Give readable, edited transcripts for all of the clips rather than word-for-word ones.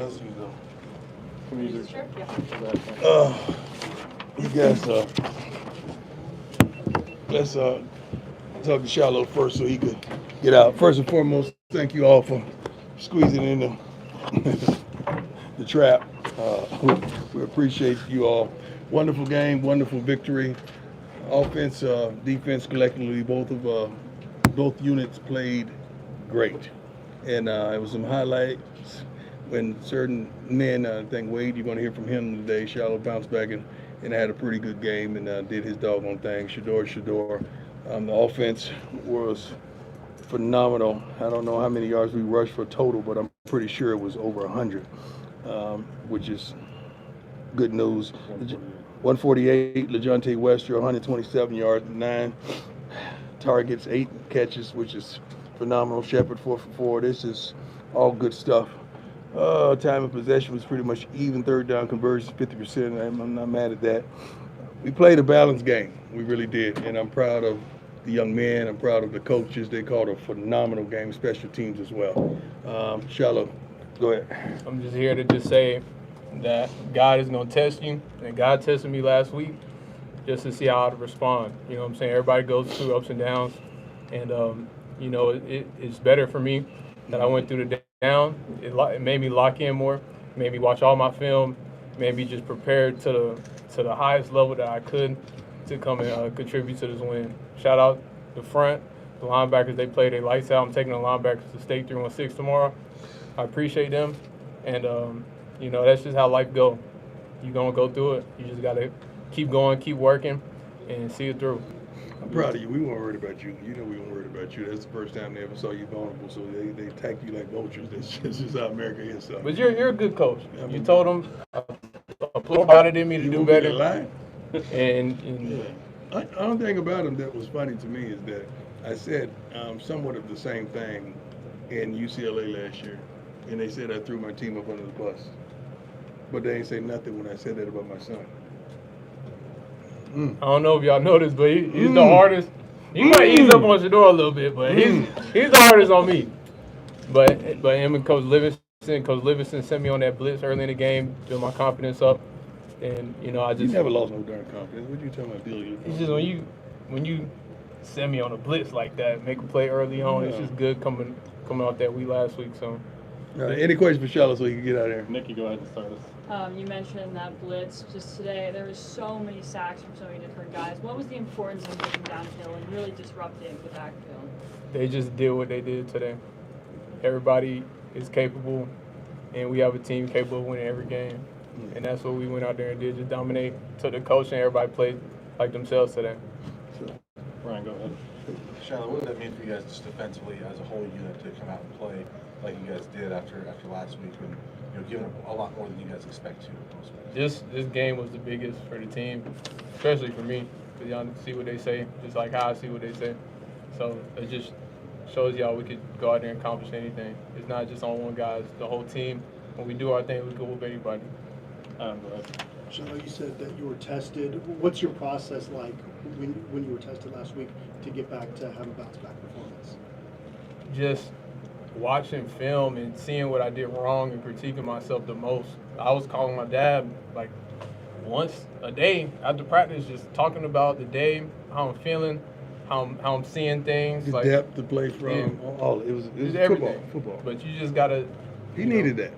let's use them. Sure. Yeah. You guys, let's talk to Shiloh first so he could get out. First and foremost, thank you all for squeezing in the trap. We appreciate you all. Wonderful game, wonderful victory. Offense, defense collectively, both units played great. And it was some highlights when certain men, I think Wade, you're going to hear from him today. Shiloh bounced back and had a pretty good game and did his doggone thing. Shedeur. The offense was phenomenal. I don't know how many yards we rushed for total, but I'm pretty sure it was over 100, which is good news. 148, LeJontay Wester, 127 yards, 9 targets, 8 catches, which is phenomenal. Sheppard 4 for 4. This is all good stuff. Time of possession was pretty much even. Third down conversions, 50%. I'm not mad at that. We played a balanced game. We really did. And I'm proud of the young men. I'm proud of the coaches. They called a phenomenal game, special teams as well. Shiloh, go ahead. I'm just here to just say that God is going to test you. And God tested me last week just to see how I'd respond. You know what I'm saying? Everybody goes through ups and downs. And, you know, it's better for me that I went through the down. It made me lock in more, made me watch all my film, made me just prepare to the highest level that I could to come and contribute to this win. Shout out the front, the linebackers. They played their lights out. I'm taking the linebackers to state 316 tomorrow. I appreciate them. And, you know, that's just how life goes. You're going to go through it. You just got to keep going, keep working, and see it through. I'm proud of you. We weren't worried about you. You know we weren't worried about you. That's the first time they ever saw you vulnerable, so they attacked you like vultures. That's just how America is. So. But you're a good coach. You told them about it in me to do better. And yeah. The only thing about him that was funny to me is that I said somewhat of the same thing in UCLA last year, and they said I threw my team up under the bus. But they ain't say nothing when I said that about my son. I don't know if y'all noticed, but he's the hardest. You might ease up on Shedeur a little bit, but he's the hardest on me. But him and Coach Livingston sent me on that blitz early in the game, build my confidence up, and you know I just. You never lost no darn confidence. What you talking about, Billy? It's just when you send me on a blitz like that, make a play early on. Yeah. It's just good coming off that week last week. So. Any questions for Shiloh so he can get out of here? Nikki, go ahead and start us. You mentioned that blitz just today. There was so many sacks from so many different guys. What was the importance of getting downhill and really disrupting the backfield? They just did what they did today. Everybody is capable, and we have a team capable of winning every game. And that's what we went out there and did, just dominate. Took the coach and everybody played like themselves today. Ryan, go ahead. Shiloh, what does that mean for you guys just defensively as a whole unit to come out and play like you guys did after last week and giving a lot more than you guys expect to? This game was the biggest for the team, especially for me, because y'all see what they say, just like how I see what they say. So it just shows y'all we could go out there and accomplish anything. It's not just on one guy, it's the whole team. When we do our thing, we go with anybody. Go ahead. Shiloh, you said that you were tested. What's your process like when you were tested last week to get back to have a bounce-back performance? Just watching film and seeing what I did wrong and critiquing myself the most. I was calling my dad like once a day after practice, just talking about the day, how I'm feeling, how I'm seeing things. The like, depth to play from, all it was football. But you just gotta. He needed that.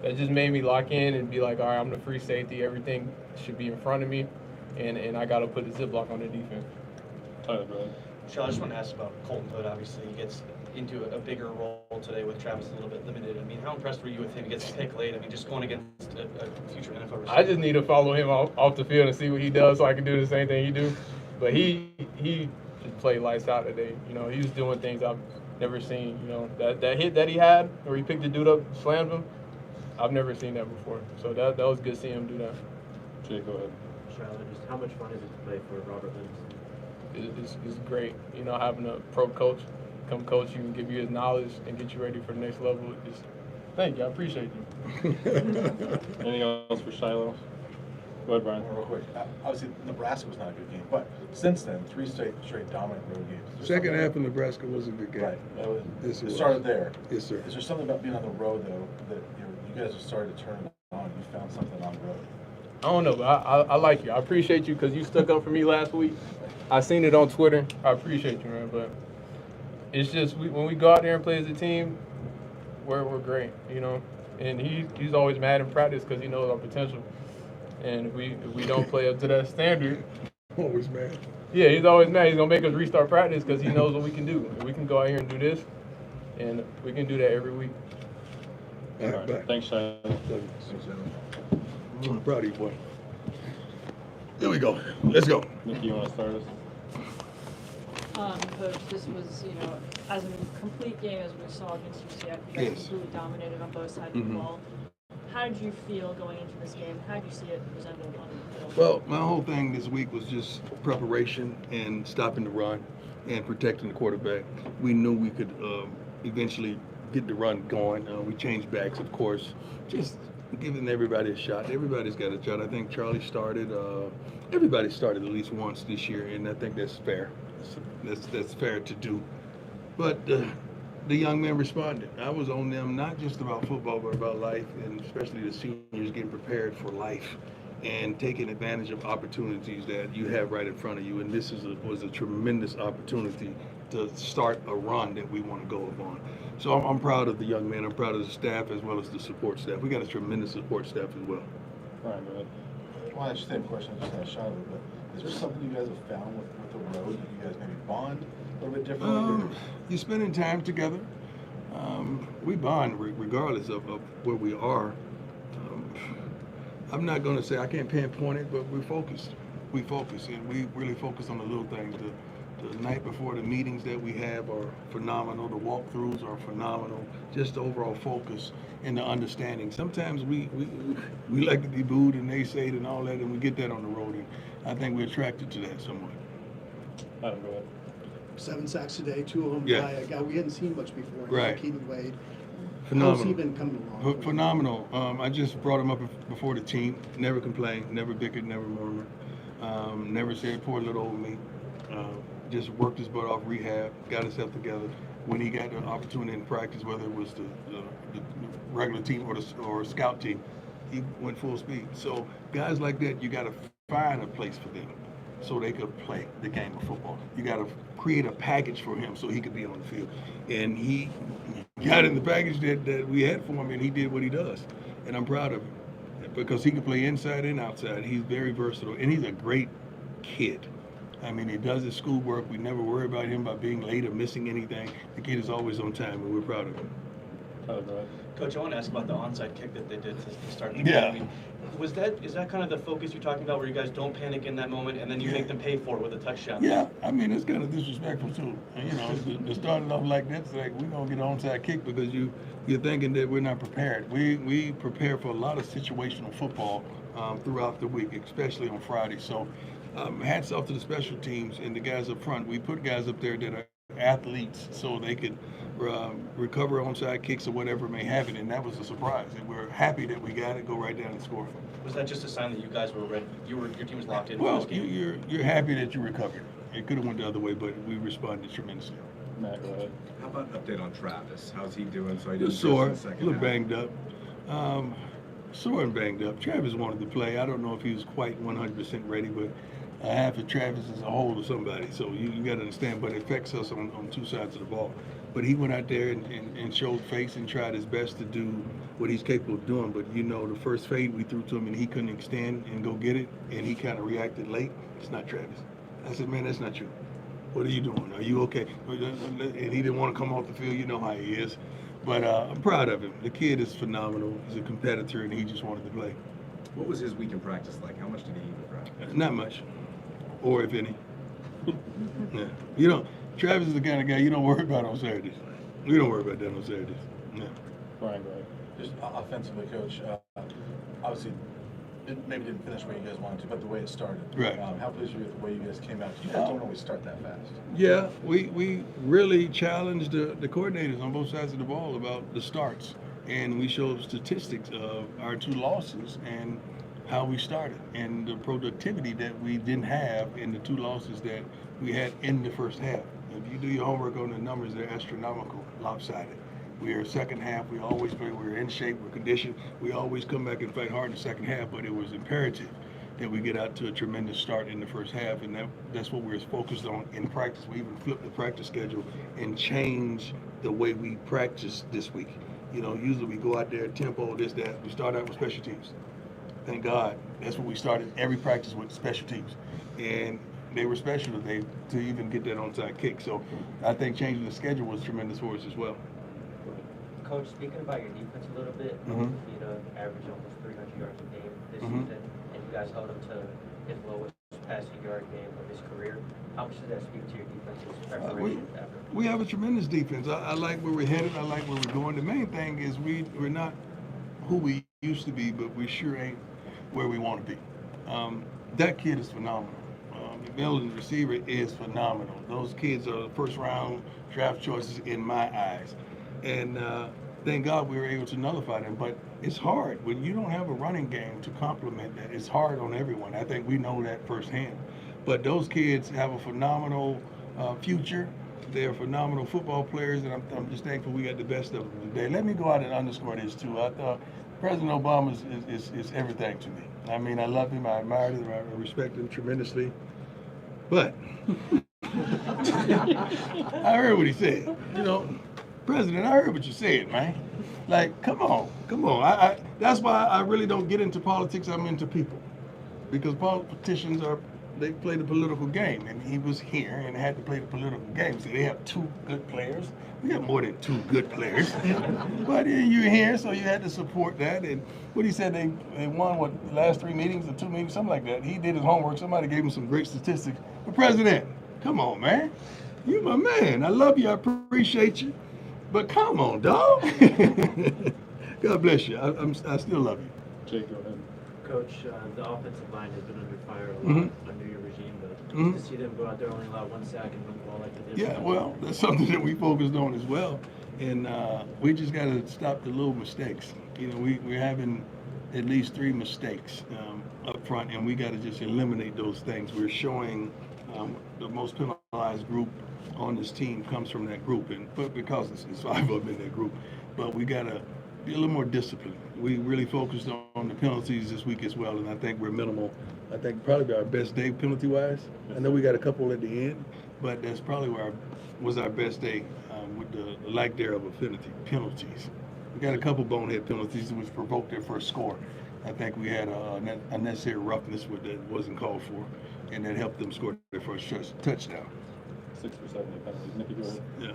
That just made me lock in and be like, all right, I'm the free safety. Everything should be in front of me, and I got to put the zip lock on the defense. Tyler, go ahead. Sean, I just want to ask about Colton Hood. Obviously, he gets into a bigger role today with Travis a little bit limited. I mean, how impressed were you with him? He gets a pick late. I mean, just going against a future NFL receiver. I just need to follow him off the field and see what he does so I can do the same thing he do. But he just played lights out today. You know, he was doing things I've never seen. You know, that hit that he had where he picked the dude up, slammed him. I've never seen that before, so that was good seeing him do that. Jay, go ahead. Charlotte, just how much fun is it to play for Robert Livingston? It's great, you know, having a pro coach come coach you and give you his knowledge and get you ready for the next level. Thank you, I appreciate you. Anything else for Shiloh? Go ahead, Brian. Real quick, obviously Nebraska was not a good game, but since then, 3 straight dominant road games. Second half of Nebraska was a good game. Right. It started there. Yes, sir. Is there something about being on the road though that you guys have started to turn it on. You found something on the road. I don't know, but I like you. I appreciate you because you stuck up for me last week. I seen it on Twitter. I appreciate you, man. But it's just when we go out there and play as a team, we're great, you know. And he's always mad in practice because he knows our potential. And if we don't play up to that standard, Always mad. yeah, he's always mad. He's gonna make us restart practice because he knows what we can do. And we can go out here and do this, and we can do that every week. All right, back. Thanks, Shiloh. I'm proud of you, boy. Here we go. Let's go. Nikki, you want to start us? Coach, this was, you know, as a complete game as we saw against UCF, you guys Yes. completely dominated on both sides of Mhm. the ball. How did you feel going into this game? How did you see it presented on the field? Well, my whole thing this week was just preparation and stopping the run and protecting the quarterback. We knew we could eventually get the run going. We changed backs, of course, just giving everybody a shot. Everybody's got a shot. I think Charlie started. Everybody started at least once this year, and I think that's fair. That's fair to do. But the young men responded. I was on them, not just about football, but about life, and especially the seniors getting prepared for life and taking advantage of opportunities that you have right in front of you. And this was a tremendous opportunity to start a run that we want to go upon. So I'm proud of the young men. I'm proud of the staff as well as the support staff. We got a tremendous support staff as well. Ryan, go ahead. Well, I just have a question. I just had a shot of it, but is there something you guys have found with the road that you guys maybe bond a little bit differently? You're spending time together. We bond regardless of where we are. I'm not going to say I can't pinpoint it, but we're focused. We focus, and we really focus on the little things. The night before, the meetings that we have are phenomenal. The walkthroughs are phenomenal. Just the overall focus and the understanding. Sometimes we like to be booed and naysayed and all that, and we get that on the road. And I think we're attracted to that somewhat. Adam, go ahead. 7 sacks today, 2 of them Yeah. by a guy we hadn't seen much before. Right. Keaten Wade. Phenomenal. How's he been coming along? Phenomenal. I just brought him up before the team. Never complained, never bickered, never murmured. Never said poor little old me. Just worked his butt off rehab, got himself together. When he got the opportunity in practice, whether it was the regular team or scout team, he went full speed. So guys like that, you got to find a place for them so they could play the game of football. You got to create a package for him so he could be on the field. And he got in the package that we had for him, and he did what he does. And I'm proud of him because he can play inside and outside. He's very versatile, and he's a great kid. I mean, he does his schoolwork. We never worry about him about being late or missing anything. The kid is always on time, and we're proud of him. Tyler, go ahead. Coach, I want to ask about the onside kick that they did to start the game. Yeah. I mean, is that kind of the focus you're talking about, where you guys don't panic in that moment and then you make them pay for it with a touchdown? Yeah, I mean, it's kind of disrespectful, too. And, you know, to start it off like that, it's like we're going to get an onside kick because you're thinking that we're not prepared. We prepare for a lot of situational football throughout the week, especially on Friday. So hats off to the special teams and the guys up front. We put guys up there that are athletes so they could recover onside kicks or whatever may happen, and that was a surprise. And we're happy that we got it, go right down and score. Was that just a sign that you guys were ready? Your team was locked in for Well, this game? you're happy that you recovered. It could have went the other way, but we responded tremendously. Matt, go ahead. How about an update on Travis? How's he doing? So he didn't Sore, miss the a second little half. banged up. Sore and banged up. Travis wanted to play. I don't know if he was quite 100% ready, but half of Travis is a whole of somebody. So you got to understand, but it affects us on two sides of the ball. But he went out there and showed face and tried his best to do what he's capable of doing. But, you know, the first fade we threw to him and he couldn't extend and go get it, and he kind of reacted late. It's not Travis. I said, man, that's not you. What are you doing? Are you okay? And he didn't want to come off the field. You know how he is. But I'm proud of him. The kid is phenomenal. He's a competitor, and he just wanted to play. What was his week in practice like? How much did he even practice? Not much, or if any. Yeah. You know, Travis is the kind of guy you don't worry about on Saturdays. We don't worry about that on Saturdays. Yeah. Ryan, go ahead. Just offensively, Coach, obviously, it maybe didn't finish where you guys wanted to, but the way it started. Right. How pleased are you with the way you guys came out? You guys don't always start that fast. Yeah, we really challenged the coordinators on both sides of the ball about the starts, and we showed statistics of our two losses and how we started and the productivity that we didn't have in the two losses that we had in the first half. If you do your homework on the numbers, they're astronomical, lopsided. We are second half. We always play. We're in shape. We're conditioned. We always come back and fight hard in the second half. But it was imperative that we get out to a tremendous start in the first half, and that's what we're focused on in practice. We even flipped the practice schedule and changed the way we practice this week. You know, usually we go out there, tempo, this, that. We start out with special teams. Thank God, that's what we started every practice with, special teams, and they were special to even get that onside kick. So I think changing the schedule was tremendous for us as well. Coach, speaking about your defense a little bit, Mhm. you know, average almost 300 yards a game this Mhm. season, and you guys held him to his lowest passing yard game of his career. How much does that speak to your defense's preparation effort? We have a tremendous defense. I like where we're headed. I like where we're going. The main thing is we're not who we used to be, but we sure ain't where we want to be. That kid is phenomenal. The receiver is phenomenal. Those kids are first round draft choices in my eyes. And thank God we were able to nullify them. But it's hard when you don't have a running game to complement that. It's hard on everyone. I think we know that firsthand. But those kids have a phenomenal future. They're phenomenal football players, and I'm just thankful we got the best of them today. Let me go out and underscore this too. I thought President Obama is everything to me. I mean, I love him, I admire him, I respect him tremendously. But I heard what he said. You know, President, I heard what you said, man. Like, come on. That's why I really don't get into politics. I'm into people, because politicians they play the political game, and he was here and had to play the political game. So they have two good players. We got more than two good players, but you're here, so you had to support that. And what he said, they won the last 3 meetings or 2 meetings, something like that. He did his homework. Somebody gave him some great statistics. But President, come on, man, you my man. I love you. I appreciate you. But come on, dog. God bless you. I still love you. Jake, go ahead. Coach, the offensive line has been under fire a lot Mhm. under your regime, but Mhm. to see them go out there only allow 1 sack and run the ball like they did. Yeah, well, that's something that we focused on as well. And we just got to stop the little mistakes. You know, we're having at least 3 mistakes up front, and we got to just eliminate those things. We're showing the most penalized group on this team comes from that group, but because it's 5 of them in that group. But we got to be a little more disciplined. We really focused on the penalties this week as well, and I think we're minimal. I think probably our best day penalty-wise. I know we got a couple at the end, but that's probably was our best day with the lack thereof of penalties. We got a couple bonehead penalties which provoked their first score. I think we had unnecessary roughness that wasn't called for, and that helped them score their first touchdown. 6 for 70 penalties. Nicky, go ahead. Yeah.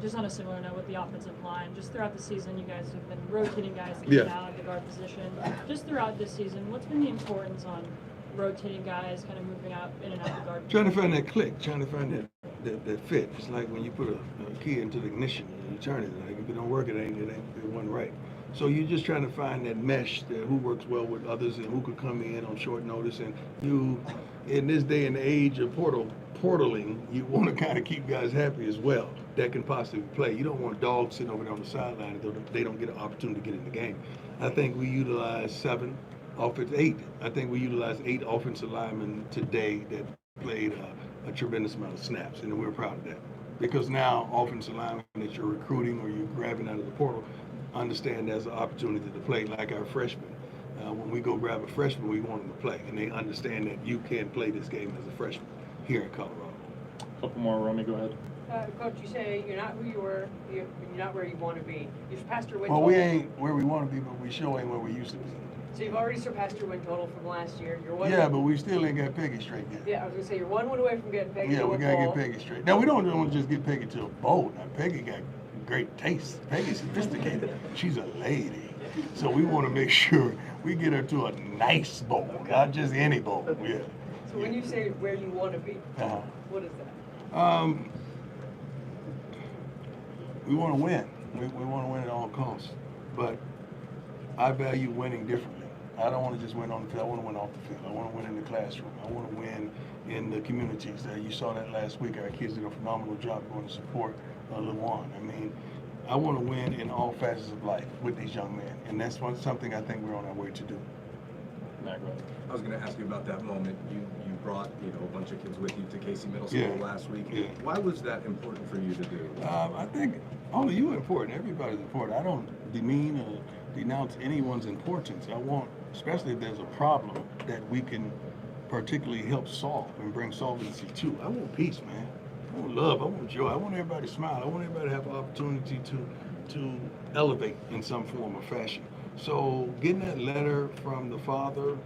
Just on a similar note with the offensive line, just throughout the season, you guys have been rotating guys in Yeah. and out of the guard position. Just throughout this season, what's been the importance on rotating guys, kind of moving out in and out of the guard Trying to position? find that click, trying to find that fit. It's like when you put a key into the ignition and you turn it. Like if it don't work, it wasn't right. So you're just trying to find that mesh that who works well with others and who could come in on short notice. And you, in this day and age of portaling, you want to kind of keep guys happy as well that can possibly play. You don't want dogs sitting over there on the sideline and they don't get an opportunity to get in the game. I think we utilized 8. I think we utilized 8 offensive linemen today that played a tremendous amount of snaps, and we're proud of that. Because now offensive linemen that you're recruiting or you're grabbing out of the portal understand there's an opportunity to play like our freshmen. When we go grab a freshman, we want them to play, and they understand that you can play this game as a freshman here in Colorado. Couple more, Romy, go ahead. Coach, you say you're not who you were, you're not where you want to be. You surpassed your win Well, total. we ain't where we want to be, but we sure ain't where we used to be. So you've already surpassed your win total from last year. You're one. Yeah, but we still ain't got Peggy straight yet. Yeah, I was gonna say you're 1 win away from getting Peggy. Yeah, we gotta get Peggy straight. Now we don't want to just get Peggy to a bowl. Now Peggy got great taste. Peggy's sophisticated. She's a lady, so we want to make sure we get her to a nice bowl, not just any bowl. Yeah. So when you say where you want to be, what is that? We want to win. We want to win at all costs, but I value winning differently. I don't want to just win on the field. I want to win off the field. I want to win in the classroom. I want to win in the communities. You saw that last week. Our kids did a phenomenal job going to support LeJuan. I mean, I want to win in all facets of life with these young men, and that's something I think we're on our way to do. Matt, go ahead. I was going to ask you about that moment. You brought a bunch of kids with you to Casey Middle School Yeah. last week. Yeah. Why was that important for you to do? I think All of you are important. Everybody's important. I don't demean or denounce anyone's importance. I want, especially if there's a problem that we can particularly help solve and bring solvency to. I want peace, man. I want love. I want joy. I want everybody to smile. I want everybody to have an opportunity to elevate in some form or fashion. So getting that letter from the father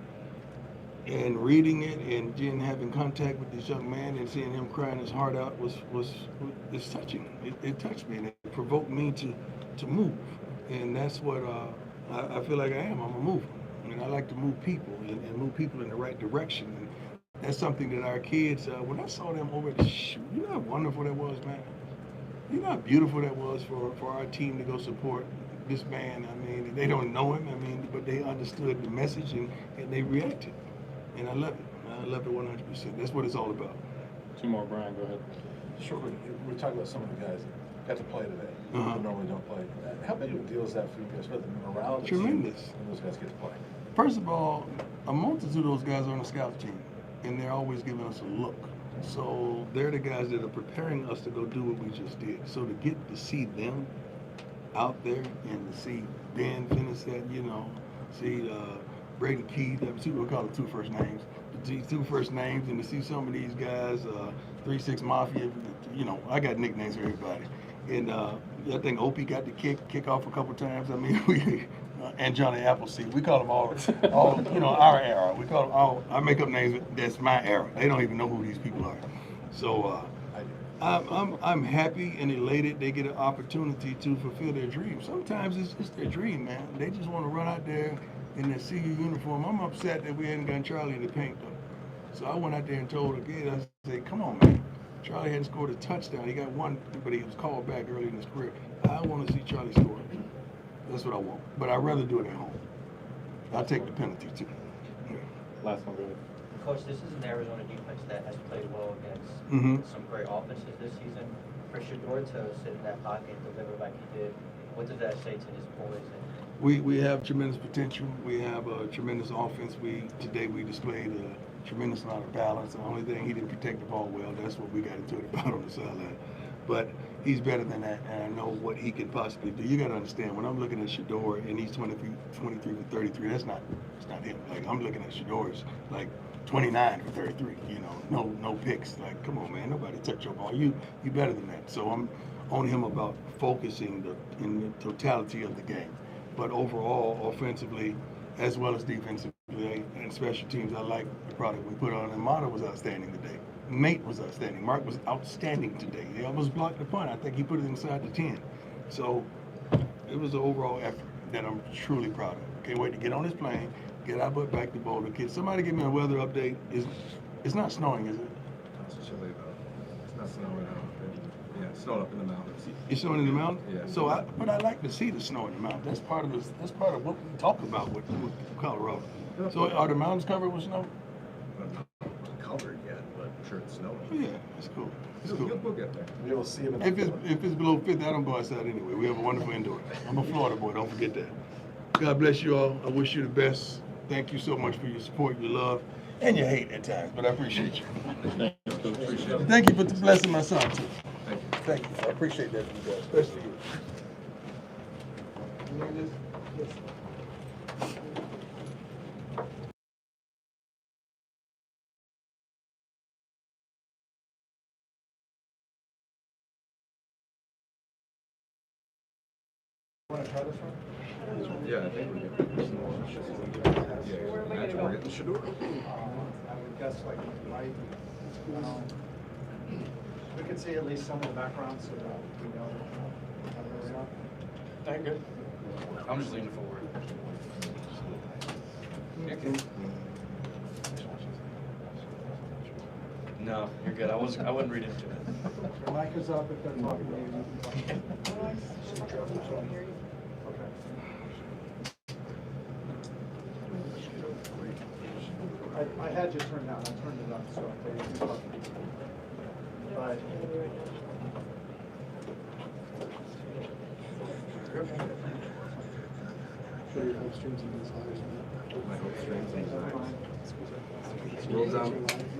and reading it and then having contact with this young man and seeing him crying his heart out it's touching. It touched me and it provoked me to move. And that's what I feel like I am. I'm a mover. And I like to move people and move people in the right direction. And that's something that our kids, when I saw them over at the shoot, you know how wonderful that was, man? You know how beautiful that was for our team to go support this man. I mean, they don't know him, but they understood the message and they reacted. And I love it. I love it 100%. That's what it's all about. Two more, Brian, go ahead. Sure. We're talking about some of the guys that got to play today, that normally don't play. How big of a deal is that for you guys, for the morale of the team Tremendous. when those guys get to play? First of all, a multitude of those guys are on the scout team, and they're always giving us a look. So they're the guys that are preparing us to go do what we just did. So to get to see them out there and to see Ben finish that, see Brady Keaten, we call it two first names. Two first names, and to see some of these guys, 3-6 Mafia, I got nicknames for everybody. And I think Opie got the kick off a couple times. I mean, and Johnny Appleseed. We call them all our era. We call them all. I make up names. That's my era. They don't even know who these people are. So I'm happy and elated. They get an opportunity to fulfill their dream. Sometimes it's their dream, man. They just want to run out there in their CU uniform. I'm upset that we hadn't gotten Charlie in the paint though. So I went out there and told the kid, I said, come on, man. Charlie hadn't scored a touchdown. He got one, but he was called back early in his career. I want to see Charlie score. That's what I want. But I'd rather do it at home. I'll take the penalty too. Yeah. Last one, go ahead. Coach, this is an Arizona defense that has played well against some great offenses this season. For Shedeur to sit in that pocket and deliver like he did, what does that say to his boys? We have tremendous potential. We have a tremendous offense. Today we displayed a tremendous amount of balance. The only thing, he didn't protect the ball well. That's what we got into it about on the sideline. But he's better than that, and I know what he can possibly do. You got to understand, when I'm looking at Shedeur and he's 23 for 33, it's not him. Like, I'm looking at Shedeur's like 29 for 33. No picks. Like, come on, man, nobody touch your ball. You better than that. So I'm on him about focusing in the totality of the game. But overall, offensively, as well as defensively and special teams, I like the product we put on. And Mata was outstanding today. Mate was outstanding. Mark was outstanding today. He almost blocked the punt. I think he put it inside the 10. So it was an overall effort that I'm truly proud of. Can't wait to get on this plane, get our butt back to Boulder. Can somebody give me a weather update? It's not snowing, is it? It's chilly though. It's not snowing out. Yeah, it's snowing up in the mountains. It's snowing in the mountains? Yeah. But I like to see the snow in the mountains. That's part of what we talk about with Colorado. So are the mountains covered with snow? Not covered yet, but I'm sure it's snowing. Oh, yeah, that's cool. That's cool. We'll get there. We will see him in If it's below 50, I don't go outside anyway. We have a wonderful indoor. I'm a Florida boy, don't forget that. God bless you all. I wish you the best. Thank you so much for your support, your love, and your hate at times, but I appreciate you. Thank you, Coach. Appreciate it. Thank you for blessing my son, too. Thank you. Thank you. I appreciate that from you guys, especially you. Yeah, I think we're getting Where am I gonna go? we're getting Shedeur. I would guess like right. We could see at least some of the background so that we know. Thank you. I'm just leaning forward. No, you're good. I wouldn't read into it. Your mic is up if they're talking to you. I had you turned down. I turned it up so they can talk. But show your hope streams and desires. My hope strings and desires.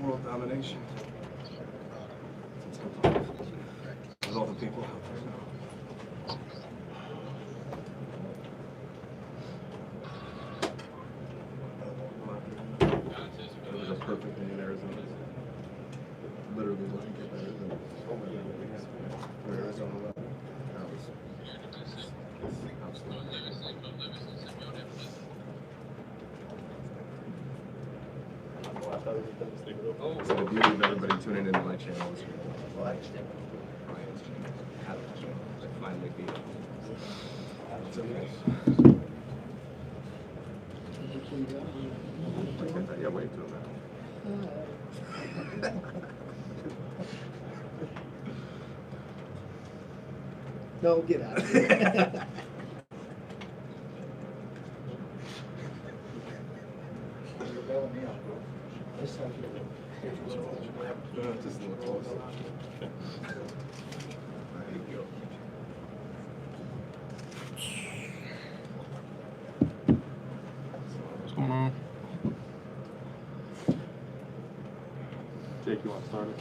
World domination. With all the people out there now. perfect in Arizona. Literally doesn't get better than Arizona level. That was So the beauty of everybody tuning into my channel is Ryan's channel. I finally beat him. It's okay. Yeah, wait till now. No, get out of here. Just a little closer. There you go. What's going on? Jake, you want to start it?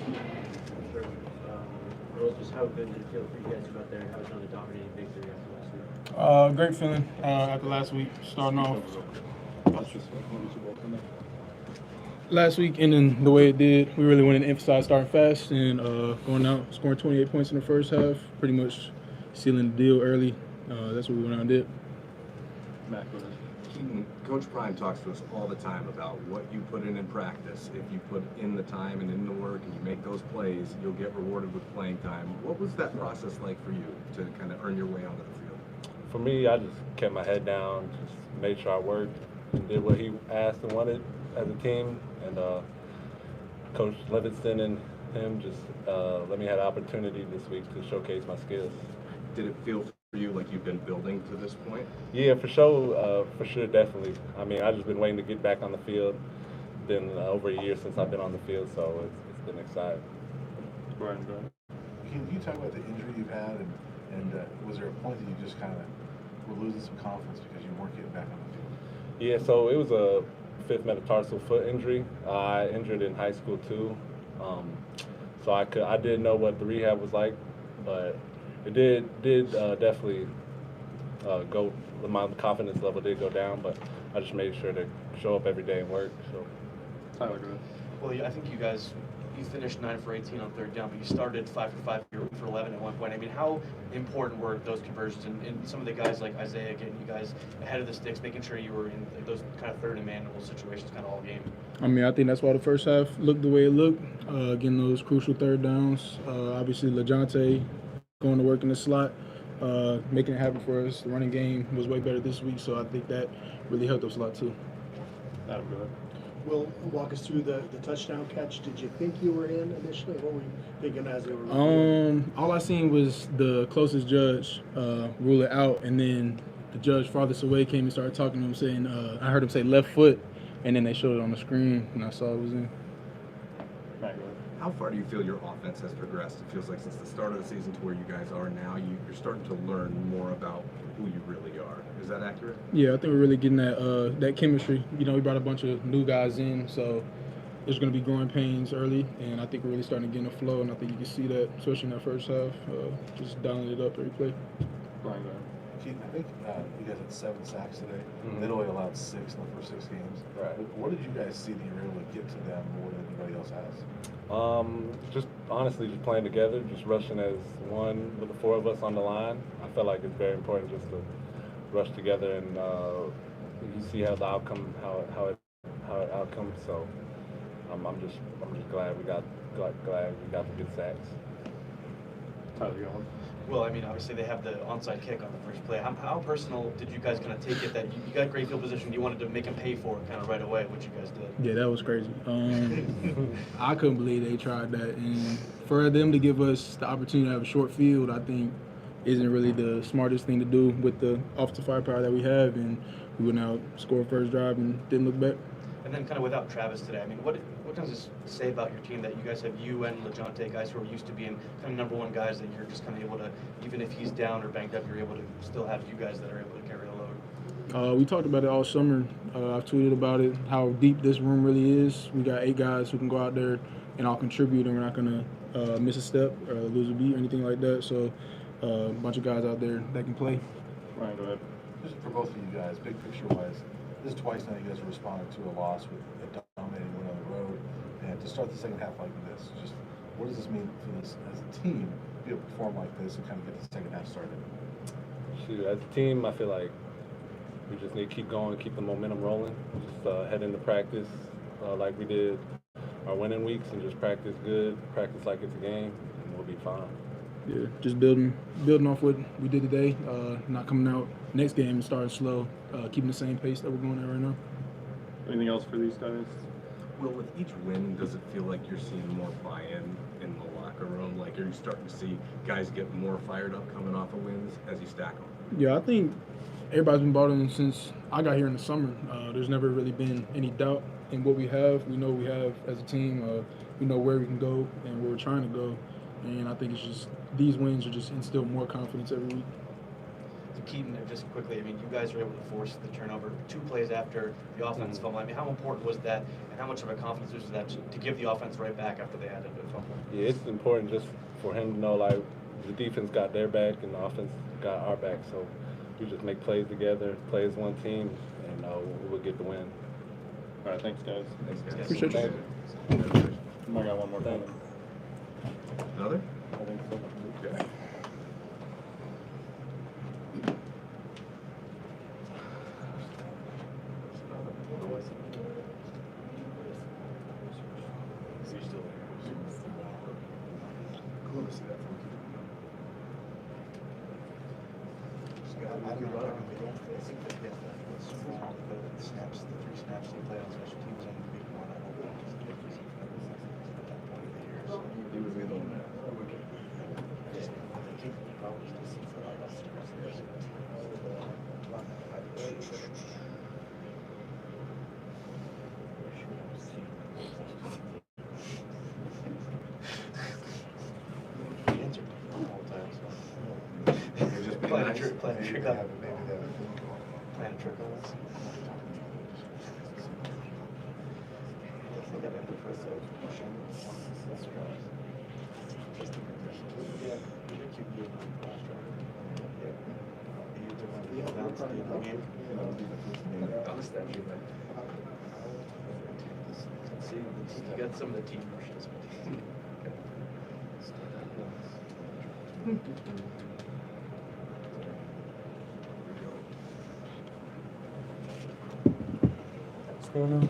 Earl, just how good did it feel for you guys to go out there and have another dominating victory after last week? Great feeling after last week, starting off. Last week ending the way it did, we really wanted to emphasize starting fast and going out, scoring 28 points in the first half, pretty much sealing the deal early. That's what we went out and did. Matt, go ahead. Keaten, Coach Prime talks to us all the time about what you put in practice. If you put in the time and in the work and you make those plays, you'll get rewarded with playing time. What was that process like for you to kind of earn your way onto the field? For me, I just kept my head down, just made sure I worked and did what he asked and wanted as a team. And Coach Livingston and him just let me have the opportunity this week to showcase my skills. Did it feel for you like you've been building to this point? Yeah, for sure, definitely. I mean, I've just been waiting to get back on the field. Been over a year since I've been on the field, so it's been exciting. Brian, go ahead. Can you talk about the injury you've had, and was there a point that you just kind of were losing some confidence because you weren't getting back on the field? Yeah, so it was a fifth metatarsal foot injury. I injured in high school too, so I didn't know what the rehab was like, but it did definitely go. My confidence level did go down, but I just made sure to show up every day and work. So, Tyler, go ahead. Well, I think you guys, you finished 9 for 18 on third down, but you started 5 for 5 for 11 at one point. I mean, how important were those conversions and some of the guys like Isaiah getting you guys ahead of the sticks, making sure you were in those kind of third and manageable situations kind of all game? I mean, I think that's why the first half looked the way it looked, getting those crucial third downs. Obviously, LaJonte going to work in the slot, making it happen for us. The running game was way better this week, so I think that really helped us a lot too. Adam, go ahead. Will, walk us through the touchdown catch. Did you think you were in initially? What were you thinking as they were? All I seen was the closest judge rule it out, and then the judge farthest away came and started talking to him, saying, I heard him say left foot, and then they showed it on the screen, and I saw it was in. Matt, go ahead. How far do you feel your offense has progressed? It feels like since the start of the season to where you guys are now, you're starting to learn more about who you really are. Is that accurate? Yeah, I think we're really getting that chemistry. You know, we brought a bunch of new guys in, so there's going to be growing pains early, and I think we're really starting to get in a flow, and I think you can see that, especially in that first half, just dialing it up every play. Brian, go ahead. Keaten, I think you guys had 7 sacks today. They'd only allowed 6 in the first 6 games. Right. What did you guys see that you were able to get to them more than anybody else has? Just honestly, just playing together, just rushing as one with the 4 of us on the line. I felt like it's very important just to rush together, and you see how the outcome, how it outcomes. So I'm just glad we got the good sacks. Tyler, you got one? Well, I mean, obviously they have the onside kick on the first play. How personal did you guys kind of take it that you got great field position, you wanted to make them pay for it kind of right away, which you guys did? Yeah, that was crazy. I couldn't believe they tried that. And for them to give us the opportunity to have a short field, I think isn't really the smartest thing to do with the offensive firepower that we have. And we went out, scored first drive, and didn't look back. And then kind of without Travis today, I mean, what does this say about your team that you guys have you and LaJonte, guys who are used to being kind of #1 guys, that you're just kind of able to, even if he's down or banged up, you're able to still have you guys that are able to carry the load? We talked about it all summer. I've tweeted about it, how deep this room really is. We got 8 guys who can go out there and all contribute, and we're not going to miss a step or lose a beat or anything like that. So a bunch of guys out there that can play. Ryan, go ahead. Just for both of you guys, big picture-wise, this is twice now you guys have responded to a loss with a dominating win on the road. to start the second half like this, just what does this mean for this as a team to be able to perform like this and kind of get the second half started? Shoot, as a team, I feel like we just need to keep going, keep the momentum rolling. Just head into practice like we did our winning weeks, and just practice good, practice like it's a game, and we'll be fine. Yeah, just building off what we did today. Not coming out next game and starting slow, keeping the same pace that we're going at right now. Anything else for these guys? Well, with each win, does it feel like you're seeing more buy-in in the locker room? Like, are you starting to see guys get more fired up coming off of wins as you stack them? Yeah, I think everybody's been bought in since I got here in the summer. There's never really been any doubt in what we have. We know what we have as a team. We know where we can go and where we're trying to go. And I think it's just these wins are just instill more confidence every week. So Keaten, just quickly, I mean, you guys were able to force the turnover 2 plays after the offense fumble. I mean, how important was that, and how much of a confidence was that to give the offense right back after they had a fumble? Yeah, it's important just for him to know, like, the defense got their back and the offense got our back. So we just make plays together, play as one team, and we'll get the win. All right, thanks, guys. Thanks, guys. Appreciate you. I might got one more comment. Another? I think so. Okay. Plan a trick on us. You got some of the team rushes. What's going on?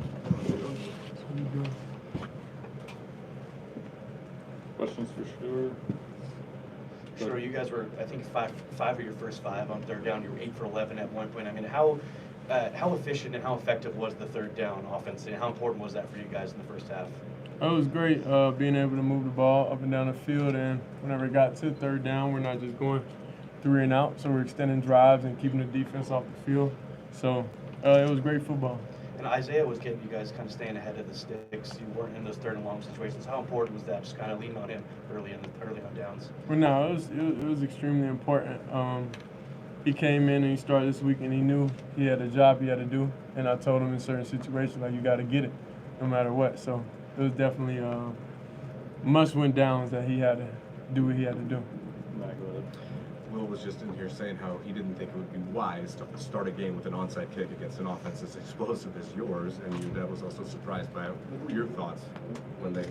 Questions for Shedeur? Sure, you guys were, I think, five of your first 5 on third down. You were 8 for 11 at one point. I mean, how efficient and how effective was the third down offense, and how important was that for you guys in the first half? It was great being able to move the ball up and down the field, and whenever it got to third down, we're not just going 3 and out, so we're extending drives and keeping the defense off the field. So it was great football. And Isaiah was getting you guys kind of staying ahead of the sticks. You weren't in those third and long situations. How important was that, just kind of leaning on him early on downs? Well, no, it was extremely important. He came in and he started this week, and he knew he had a job he had to do. And I told him in certain situations, like, you got to get it, no matter what. So it was definitely must-win downs that he had to do what he had to do. Will was just in here saying how he didn't think it would be wise to start a game with an onside kick against an offense as explosive as yours, and your dad was also surprised by it. What were your thoughts when they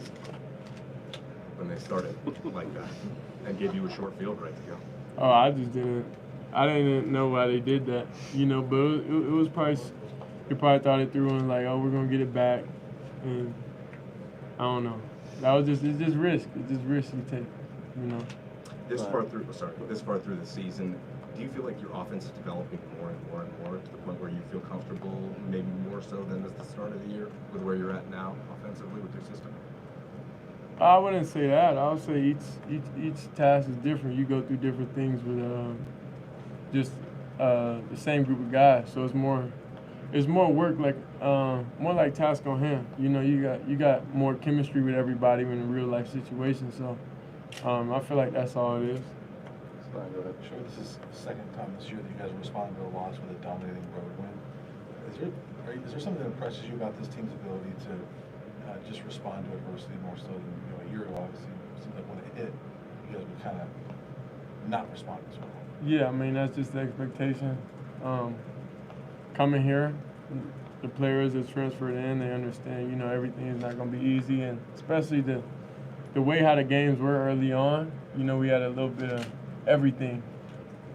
started like that and gave you a short field right to go? Oh, I didn't know why they did that, but it was probably, he probably thought it through and like, oh, we're going to get it back, and I don't know. It's just risk. It's just risk you take, This far through the season, do you feel like your offense is developing more and more and more to the point where you feel comfortable, maybe more so than at the start of the year, with where you're at now offensively with your system? I wouldn't say that. I would say each task is different. You go through different things with just the same group of guys. So it's more work, like more like task on hand. You got more chemistry with everybody in a real life situation. So I feel like that's all it is. I'm sure this is the second time this year that you guys are responding to a loss with a dominating road win. Is there something that impresses you about this team's ability to just respond to adversity more so than a year ago? Obviously, it seems like when it hit, you guys would kind of not respond as well. Yeah, I mean, that's just the expectation. Coming here, the players that transferred in, they understand, you know, everything is not going to be easy, and especially the way how the games were early on, you know, we had a little bit of everything,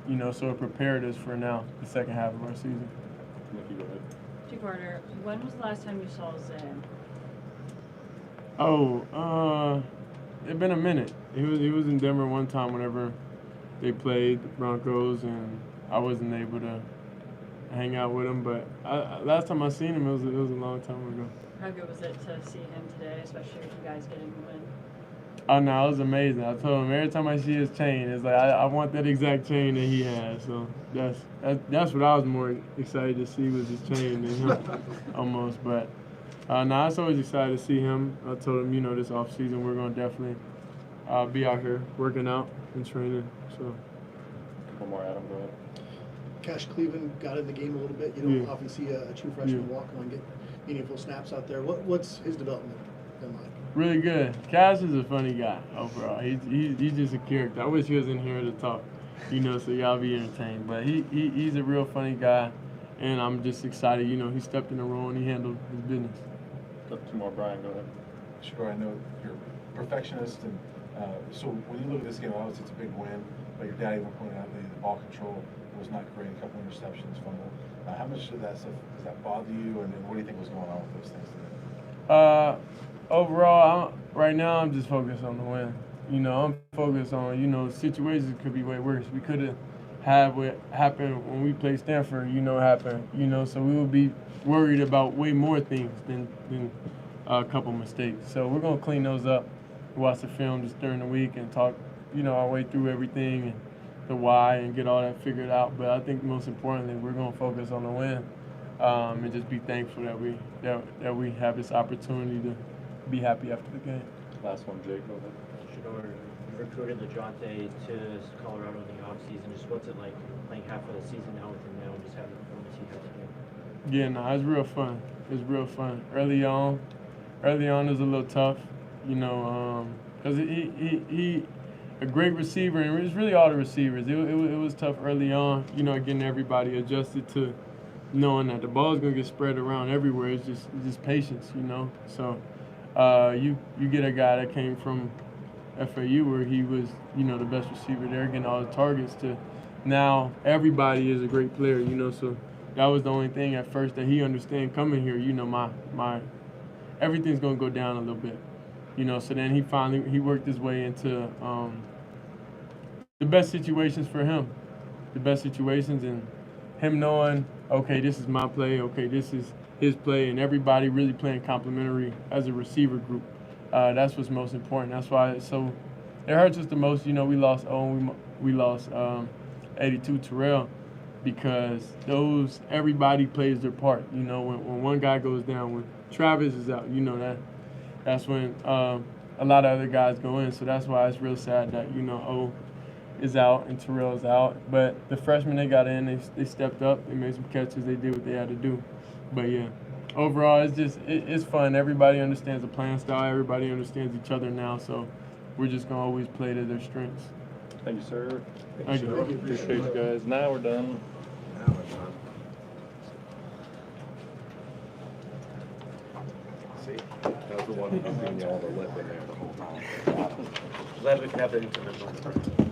you know, so it prepared us for now, the second half of our season. Nikki, go ahead. Two-parter, when was the last time you saw Zay? Oh, it's been a minute. He was in Denver one time whenever they played the Broncos, and I wasn't able to hang out with him. But last time I seen him, it was a long time ago. How good was it to see him today, especially with you guys getting the win? Oh no, it was amazing. I told him every time I see his chain, it's like I want that exact chain that he has. So that's what I was more excited to see was his chain than him, almost. But no, I was always excited to see him. I told him, you know, this off season we're gonna definitely be out here working out and training. So. One more, Adam, go ahead. Cash Cleveland got in the game a little bit. You don't Yeah. often see a true freshman Yeah. walk on, get meaningful snaps out there. What's his development been like? Really good. Cash is a funny guy overall. He's just a character. I wish he was in here to talk, you know, so y'all be entertained. But he's a real funny guy, and I'm just excited. You know, he stepped in the role and he handled his business. Got two more, Brian, go ahead. Sure, I know you're a perfectionist, and so when you look at this game, obviously it's a big win, but your dad even pointed out the ball control was not great, a couple interceptions, fumble. How much of that stuff, does that bother you, and what do you think was going on with those things today? Overall, right now I'm just focused on the win. You know, I'm focused on, you know, situations could be way worse. We could have had what happened when we played Stanford, you know, happen. You know, so we would be worried about way more things than a couple mistakes. So we're gonna clean those up, watch the film just during the week, and talk, you know, our way through everything and the why and get all that figured out. But I think most importantly, we're gonna focus on the win, and just be thankful that we have this opportunity to be happy after the game. Last one, Jake, go ahead. Shedeur, you recruited LeJohntay to Colorado in the offseason. Just what's it like playing half of the season now with him now and just having the performance he had today? Yeah, no, it's real fun. It's real fun. Early on is a little tough, you know, because he a great receiver, and it's really all the receivers. It was tough early on, you know, getting everybody adjusted to knowing that the ball's gonna get spread around everywhere. It's just patience, you know. So you get a guy that came from FAU where he was, you know, the best receiver there, getting all the targets, to now everybody is a great player, you know. So that was the only thing at first that he understand coming here. You know, my everything's gonna go down a little bit, you know. So then he worked his way into the best situations for him, the best situations, and him knowing, okay, this is my play, okay, this is his play, and everybody really playing complementary as a receiver group. That's what's most important. That's why it hurts us the most. You know, we lost 82 Terrell, because everybody plays their part. You know, when one guy goes down, when Travis is out, you know, that's when a lot of other guys go in. So that's why it's real sad that, you know, is out and Terrell is out. But the freshmen they got in, they stepped up, they made some catches, they did what they had to do. But yeah, overall it's fun. Everybody understands the playing style, everybody understands each other now, so we're just gonna always play to their strengths. Thank you, sir. Thank you. Appreciate you guys. Now we're done. Now we're done. See, that was the one who gave me all the lip in there the whole time. Glad we can have that intimate moment.